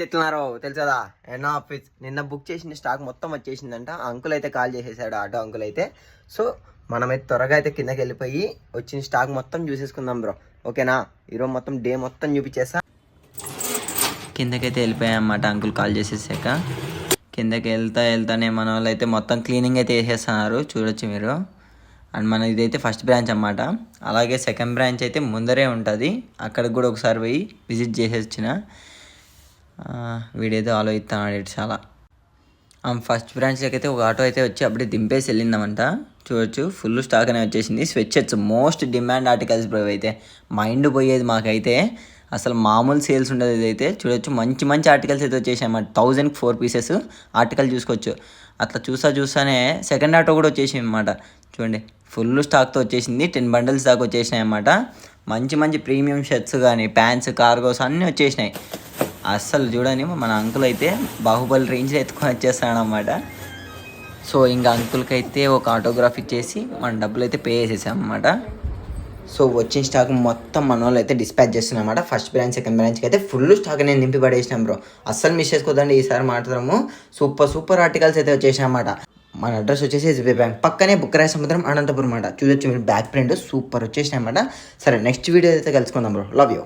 ఎత్తున్నారు తెలుసు కదా ఎన్నో ఆఫీస్ నిన్న బుక్ చేసిన స్టాక్ మొత్తం వచ్చేసిందంట. అంకుల్ అయితే కాల్ చేసేసాడు, ఆటో అంకుల్ అయితే. సో మనమైతే త్వరగా అయితే కిందకి వెళ్ళిపోయి వచ్చిన స్టాక్ మొత్తం చూసేసుకుందాం బ్రో, ఓకేనా? ఈరోజు మొత్తం డే మొత్తం చూపించేస్తా. కిందకైతే వెళ్ళిపోయామన్నమాట అంకుల్ కాల్ చేసేసాక. కిందకి వెళ్తానే మన వాళ్ళు అయితే మొత్తం క్లీనింగ్ అయితే వేసేస్తున్నారు, చూడొచ్చు మీరు. అండ్ మన ఇదైతే ఫస్ట్ బ్రాంచ్ అన్నమాట. అలాగే సెకండ్ బ్రాంచ్ అయితే ముందరే ఉంటుంది, అక్కడికి కూడా ఒకసారి పోయి విజిట్ చేసి వచ్చిన. వీడేదో ఆలోచిస్తున్నాడు చాలా. ఫస్ట్ బ్రాంచ్లోకి అయితే ఒక ఆటో అయితే వచ్చి అప్పుడే దింపేసి వెళ్ళిందామంట. చూడొచ్చు ఫుల్ స్టాక్ అనేది వచ్చేసింది. స్వెట్షర్ట్స్ మోస్ట్ డిమాండ్ ఆర్టికల్స్ బ్రో అయితే. మైండ్ పోయేది మాకైతే, అసలు మామూలు సేల్స్ ఉండదు ఇదైతే. చూడొచ్చు మంచి మంచి ఆర్టికల్స్ అయితే వచ్చేసాయి అన్నమాట. 1000కి 4 పీసెస్ ఆర్టికల్ చూసుకోవచ్చు. అట్లా చూసానే సెకండ్ ఆటో కూడా వచ్చేసింది అన్నమాట. చూడండి ఫుల్ స్టాక్తో వచ్చేసింది. 10 బండిల్స్ దాకా వచ్చేసినాయి అన్నమాట. మంచి మంచి ప్రీమియం షర్ట్స్ కానీ ప్యాంట్స్ కార్గోస్ అన్నీ వచ్చేసినాయి. అస్సలు చూడని మన అంకుల్ అయితే బాహుబలి రేంజ్లో ఎత్తుకొని వచ్చేస్తాడనమాట. సో ఇంకా అంకుల్కి అయితే ఒక ఆటోగ్రాఫ్ ఇచ్చేసి మన డబ్బులు అయితే పే చేసేసాం అన్నమాట. సో వచ్చిన స్టాక్ మొత్తం మన వాళ్ళు అయితే డిస్పాచ్ చేస్తున్నాం అన్నమాట. ఫస్ట్ బ్రాంచ్ సెకండ్ బ్రాంచ్కి అయితే ఫుల్ స్టాక్ నేను నింపి పడేసినాం బ్రో. అస్సలు మిస్ చేసుకోదండి ఈసారి మాత్రము. సూపర్ ఆర్టికల్స్ అయితే వచ్చేసాయి అన్నమాట. మన అడ్రస్ వచ్చేసి ఎస్బీఐ బ్యాంక్ పక్కనే బుక్కరాయ సముద్రం అనంతపురం అన్నమాట. చూడొచ్చు మీరు బ్యాక్ ప్రింట్ సూపర్ వచ్చేసినాయి అన్నమాట. సరే నెక్స్ట్ వీడియో అయితే కలుసుకుందాం బ్రో. Love you.